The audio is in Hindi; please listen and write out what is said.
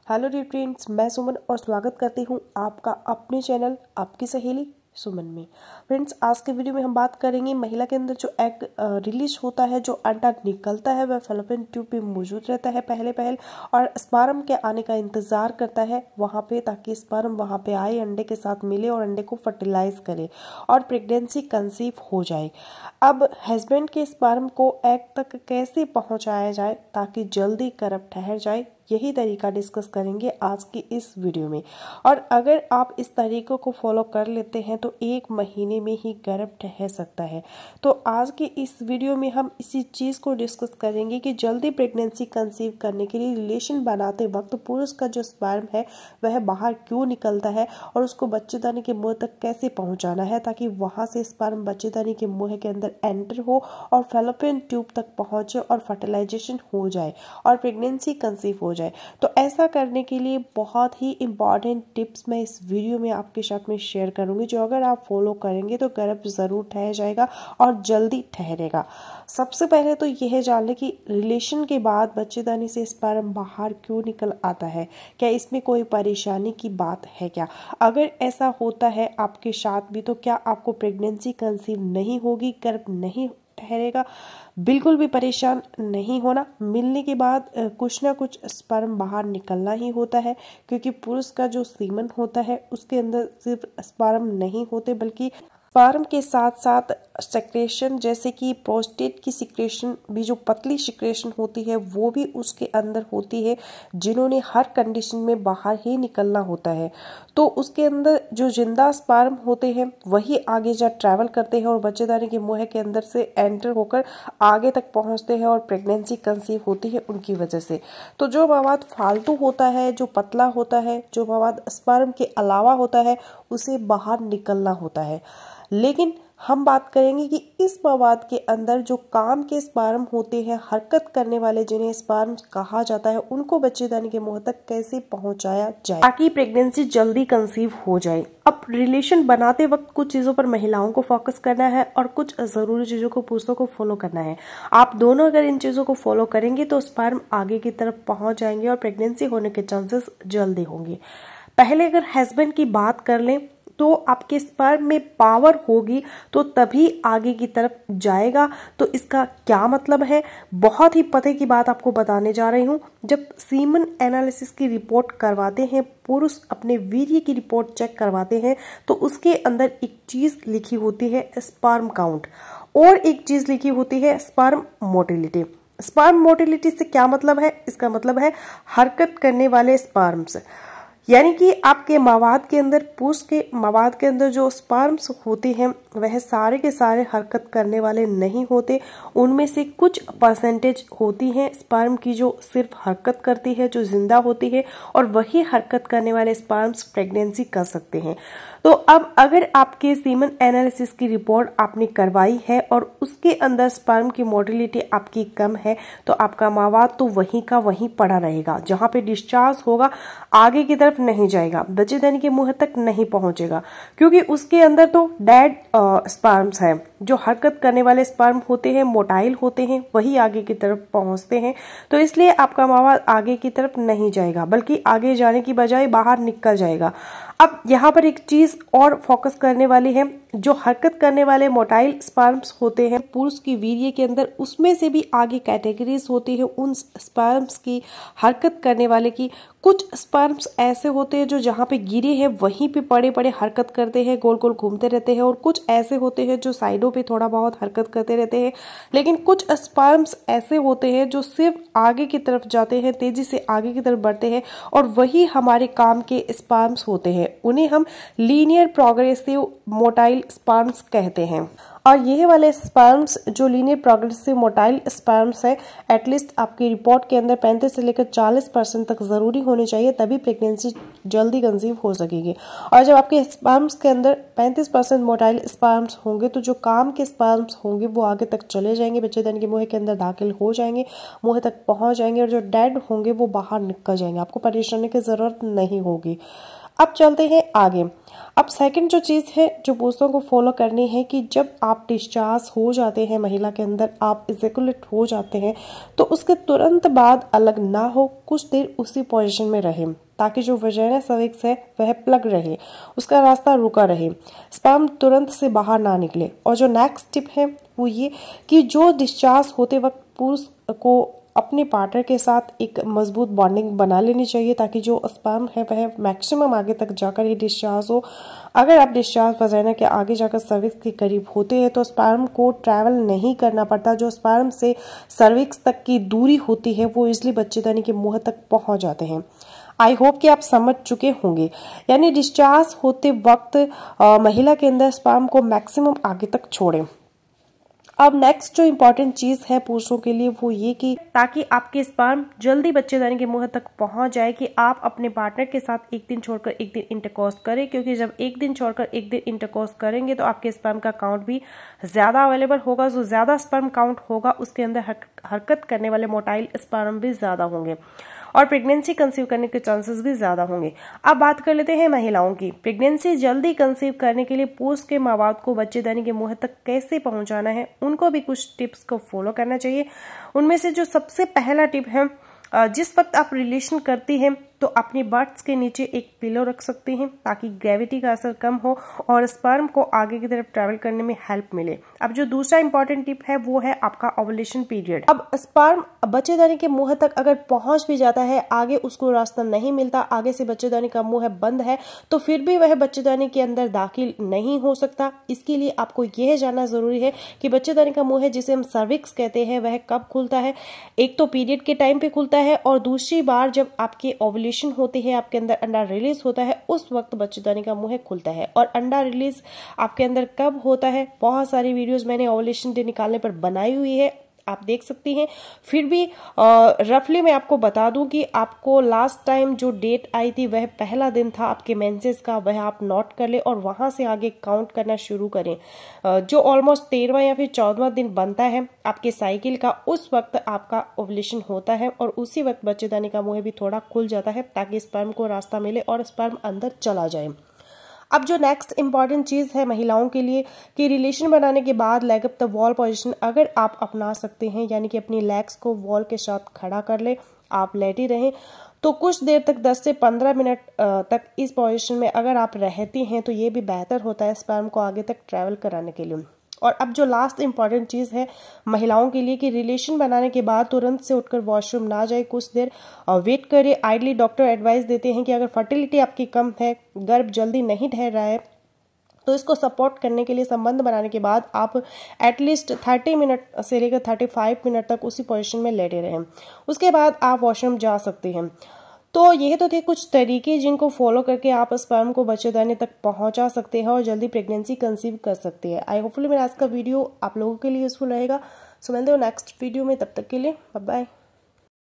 हेलो डियर फ्रेंड्स, मैं सुमन और स्वागत करती हूँ आपका अपने चैनल आपकी सहेली सुमन में। फ्रेंड्स, आज के वीडियो में हम बात करेंगे महिला के अंदर जो एग रिलीज होता है, जो अंडा निकलता है वह फैलोपियन ट्यूब पे मौजूद रहता है पहले और स्पर्म के आने का इंतजार करता है वहाँ पे, ताकि स्पर्म वहाँ पे आए, अंडे के साथ मिले और अंडे को फर्टिलाइज करे और प्रेगनेंसी कंसीव हो जाए। अब हस्बैंड के स्पर्म को एग तक कैसे पहुँचाया जाए ताकि जल्दी गर्भ ठहर जाए, यही तरीका डिस्कस करेंगे आज की इस वीडियो में। और अगर आप इस तरीकों को फॉलो कर लेते हैं तो 1 महीने में ही गर्भ ठहर सकता है। तो आज की इस वीडियो में हम इसी चीज़ को डिस्कस करेंगे कि जल्दी प्रेगनेंसी कंसीव करने के लिए रिलेशन बनाते वक्त पुरुष का जो स्पर्म है वह बाहर क्यों निकलता है और उसको बच्चेदानी के मुंह तक कैसे पहुंचाना है ताकि वहां से स्पर्म बच्चेदानी के मुंह के अंदर एंटर हो और फैलोपियन ट्यूब तक पहुंचे और फर्टिलाइजेशन हो जाए और प्रेगनेंसी कंसीव हो जाए। तो ऐसा करने के लिए बहुत ही इम्पॉर्टेंट टिप्स मैं इस वीडियो में आपके साथ में शेयर करूंगी, जो अगर आप फॉलो करेंगे तो गर्भ जरूर ठहर जाएगा और जल्दी ठहरेगा। सबसे पहले तो यह जान लें कि रिलेशन के बाद बच्चेदानी से स्पर्म बाहर क्यों निकल आता है, क्या इसमें कोई परेशानी की बात है क्या? अगर ऐसा होता है आपके साथ भी तो क्या आपको प्रेगनेंसी कंसीव नहीं होगी, गर्भ नहीं ठहरेगा? बिल्कुल भी परेशान नहीं होना। मिलने के बाद कुछ ना कुछ स्पर्म बाहर निकलना ही होता है, क्योंकि पुरुष का जो सीमन होता है उसके अंदर सिर्फ स्पर्म नहीं होते बल्कि स्पर्म के साथ साथ सेक्रेशन, जैसे कि प्रोस्टेट की सिक्रेशन भी, जो पतली सिक्रेशन होती है वो भी उसके अंदर होती है, जिन्होंने हर कंडीशन में बाहर ही निकलना होता है। तो उसके अंदर जो जिंदा स्पर्म होते हैं वही आगे जा ट्रैवल करते हैं और बच्चेदानी के मुंह के अंदर से एंटर होकर आगे तक पहुंचते हैं और प्रेगनेंसी कंसीव होती है उनकी वजह से। तो जो मवाद फालतू होता है, जो पतला होता है, जो मवाद स्पर्म के अलावा होता है, उसे बाहर निकलना होता है। लेकिन हम बात करेंगे कि इस मवाद के अंदर जो काम के स्पर्म होते हैं, हरकत करने वाले जिन्हें स्पर्म कहा जाता है, उनको बच्चेदानी के मुंह तक कैसे पहुंचाया जाए ताकि प्रेगनेंसी जल्दी कंसीव हो जाए। अब रिलेशन बनाते वक्त कुछ चीजों पर महिलाओं को फोकस करना है और कुछ जरूरी चीजों को पुरुषों को फॉलो करना है। आप दोनों अगर इन चीजों को फॉलो करेंगे तो स्पर्म आगे की तरफ पहुंच जाएंगे और प्रेगनेंसी होने के चांसेस जल्दी होंगे। पहले अगर हस्बैंड की बात कर लें तो आपके स्पर्म में पावर होगी तो तभी आगे की तरफ जाएगा। तो इसका क्या मतलब है? बहुत ही पते की बात आपको बताने जा रही हूँ। जब सीमन एनालिसिस की रिपोर्ट करवाते हैं, पुरुष अपने वीर्य की रिपोर्ट चेक करवाते हैं, तो उसके अंदर एक चीज लिखी होती है स्पर्म काउंट और एक चीज लिखी होती है स्पर्म मोटिलिटी। स्पर्म मोटिलिटी से क्या मतलब है? इसका मतलब है हरकत करने वाले स्पर्म्स, यानी कि आपके मवाद के अंदर, पुरुष के मवाद के अंदर जो स्पर्म्स होते हैं वह सारे के सारे हरकत करने वाले नहीं होते। उनमें से कुछ परसेंटेज होती हैं स्पर्म की जो सिर्फ हरकत करती है, जो जिंदा होती है, और वही हरकत करने वाले स्पर्म्स प्रेगनेंसी कर सकते हैं। तो अब अगर आपके सीमन एनालिसिस की रिपोर्ट आपने करवाई है और उसके अंदर स्पर्म की मोटिलिटी आपकी कम है, तो आपका मवाद तो वहीं का वहीं पड़ा रहेगा, जहां पे डिस्चार्ज होगा आगे की तरफ नहीं जाएगा, बच्चेदानी के मुंह तक नहीं पहुंचेगा, क्योंकि उसके अंदर तो डेड स्पर्म्स है। जो हरकत करने वाले स्पर्म होते हैं, मोटाइल होते हैं, वही आगे की तरफ पहुंचते हैं। तो इसलिए आपका मवाद आगे की तरफ नहीं जाएगा, बल्कि आगे जाने की बजाय बाहर निकल जाएगा। अब यहाँ पर एक चीज और फोकस करने वाली है, जो हरकत करने वाले मोटाइल स्पर्म्स होते हैं पुरुष की वीर्य के अंदर, उसमें से भी आगे कैटेगरीज होती है उन स्पर्म्स की, हरकत करने वाले की। कुछ स्पर्म्स ऐसे होते हैं जो जहाँ पे गिरे हैं वहीं पे पड़े पड़े हरकत करते हैं, गोल गोल घूमते रहते हैं, और कुछ ऐसे होते हैं जो साइडों पे थोड़ा बहुत हरकत करते रहते हैं। लेकिन कुछ स्पर्म्स ऐसे होते हैं जो सिर्फ आगे की तरफ जाते हैं, तेजी से आगे की तरफ बढ़ते हैं, और वही हमारे काम के स्पर्म्स होते हैं। उन्हें हम लीनियर प्रोग्रेसिव मोटाइल स्पर्म्स कहते हैं। और ये वाले स्पर्म्स जो लीनियर प्रोग्रेसिव मोटाइल स्पर्म्स है, एटलीस्ट आपकी रिपोर्ट के अंदर 35 से लेकर 40% तक जरूरी होने चाहिए, तभी प्रेगनेंसी जल्दी कंसीव हो सकेगी। और जब आपके स्पर्म्स के अंदर 35% मोटाइल स्पर्म्स होंगे तो जो काम के स्पर्म्स होंगे वो आगे तक चले जाएंगे, बच्चेदानी के मुंह के अंदर दाखिल हो जाएंगे, मुंह तक पहुंच जाएंगे, और जो डेड होंगे वो बाहर निकल जाएंगे। आपको परेशानी की जरूरत नहीं होगी। अब चलते हैं आगे। अब सेकंड जो चीज़ है जो पुरुषों को फॉलो करनी है कि जब आप डिस्चार्ज हो जाते हैं महिला के अंदर, आप इजैकुलेट हो जाते हैं, तो उसके तुरंत बाद अलग ना हो, कुछ देर उसी पोजीशन में रहे ताकि जो वजाइना सर्विक्स है वह प्लग रहे, उसका रास्ता रुका रहे, स्पर्म तुरंत से बाहर ना निकले। और जो नेक्स्ट टिप है वो ये कि जो डिस्चार्ज होते वक्त पुरुष को अपने पार्टनर के साथ एक मजबूत बॉन्डिंग बना लेनी चाहिए ताकि जो स्पर्म है वह मैक्सिमम आगे तक जाकर ही डिस्चार्ज हो। अगर आप डिस्चार्ज वजाइना के आगे जाकर सर्विक्स के करीब होते हैं तो स्पर्म को ट्रैवल नहीं करना पड़ता। जो स्पर्म से सर्विक्स तक की दूरी होती है वो इजली बच्चेदानी के मुंह तक पहुंच जाते हैं। आई होप कि आप समझ चुके होंगे। यानी डिस्चार्ज होते वक्त महिला के अंदर स्पर्म को मैक्सिमम आगे तक छोड़ें। अब नेक्स्ट जो इम्पॉर्टेंट चीज़ है पुरुषों के लिए वो ये कि ताकि आपके स्पर्म जल्दी बच्चेदानी के मुंह तक पहुंच जाए कि आप अपने पार्टनर के साथ एक दिन छोड़कर एक दिन इंटरकॉर्स करें, क्योंकि जब एक दिन छोड़कर एक दिन इंटरकॉर्स करेंगे तो आपके स्पर्म का काउंट भी ज़्यादा अवेलेबल होगा। जो ज़्यादा स्पर्म काउंट होगा उसके अंदर हरकत करने वाले मोटाइल स्पर्म भी ज़्यादा होंगे और प्रेगनेंसी कंसीव करने के चांसेस भी ज़्यादा होंगे। अब बात कर लेते हैं महिलाओं की। प्रेगनेंसी जल्दी कंसीव करने के लिए पुरुष के माँ बाप को बच्चेदानी के मुंह तक कैसे पहुंचाना है, उनको भी कुछ टिप्स को फॉलो करना चाहिए। उनमें से जो सबसे पहला टिप है, जिस वक्त आप रिलेशन करती हैं तो अपनी बट्स के नीचे एक पिलो रख सकती हैं ताकि ग्रेविटी का असर कम हो और स्पर्म को आगे की तरफ ट्रैवल करने में हेल्प मिले। अब जो दूसरा इंपॉर्टेंट टिप है वो है आपका ओवुलेशन पीरियड। अब स्पर्म बच्चेदानी के मुंह तक अगर पहुंच भी जाता है, आगे उसको रास्ता नहीं मिलता, आगे से बच्चेदानी का मुंह बंद है, तो फिर भी वह बच्चेदानी के अंदर दाखिल नहीं हो सकता। इसके लिए आपको यह जानना जरूरी है कि बच्चेदानी का मुंह जिसे हम सर्विक्स कहते हैं वह कब खुलता है। एक तो पीरियड के टाइम पे खुलता है और दूसरी बार जब आपके ओवुलेशन होती है, आपके अंदर अंडा रिलीज होता है, उस वक्त बच्चेदानी का मुंह खुलता है। और अंडा रिलीज आपके अंदर कब होता है, बहुत सारी वीडियोस मैंने ओवुलेशन डे निकालने पर बनाई हुई है, आप देख सकती हैं। फिर भी रफली मैं आपको बता दूं कि आपको लास्ट टाइम जो डेट आई थी वह पहला दिन था आपके मेंसेस का, वह आप नोट कर ले और वहां से आगे काउंट करना शुरू करें। जो ऑलमोस्ट 13वां या फिर 14वां दिन बनता है आपके साइकिल का, उस वक्त आपका ओवुलेशन होता है और उसी वक्त बच्चेदानी का मुंह भी थोड़ा खुल जाता है ताकि स्पर्म को रास्ता मिले और स्पर्म अंदर चला जाए। अब जो नेक्स्ट इंपॉर्टेंट चीज़ है महिलाओं के लिए कि रिलेशन बनाने के बाद leg up the wall position अगर आप अपना सकते हैं, यानी कि अपनी लेग्स को वॉल के साथ खड़ा कर ले, आप लेटी रहें, तो कुछ देर तक 10 से 15 मिनट तक इस पोजीशन में अगर आप रहती हैं तो ये भी बेहतर होता है स्पर्म को आगे तक ट्रैवल कराने के लिए। और अब जो लास्ट इंपॉर्टेंट चीज़ है महिलाओं के लिए कि रिलेशन बनाने के बाद तुरंत से उठकर वॉशरूम ना जाए, कुछ देर वेट करे। आइडली डॉक्टर एडवाइस देते हैं कि अगर फर्टिलिटी आपकी कम है, गर्भ जल्दी नहीं ठहर रहा है, तो इसको सपोर्ट करने के लिए संबंध बनाने के बाद आप एटलीस्ट 30 मिनट से लेकर 35 मिनट तक उसी पोजीशन में लेटे रहें। उसके बाद आप वॉशरूम जा सकते हैं। तो यह तो थे कुछ तरीके जिनको फॉलो करके आप स्पर्म को बच्चेदानी तक पहुंचा सकते हैं और जल्दी प्रेगनेंसी कंसीव कर सकते हैं। आई होपफुली मेरा आज का वीडियो आप लोगों के लिए यूजफुल रहेगा। सो मिलते हैं नेक्स्ट वीडियो में, तब तक के लिए बाय बाय।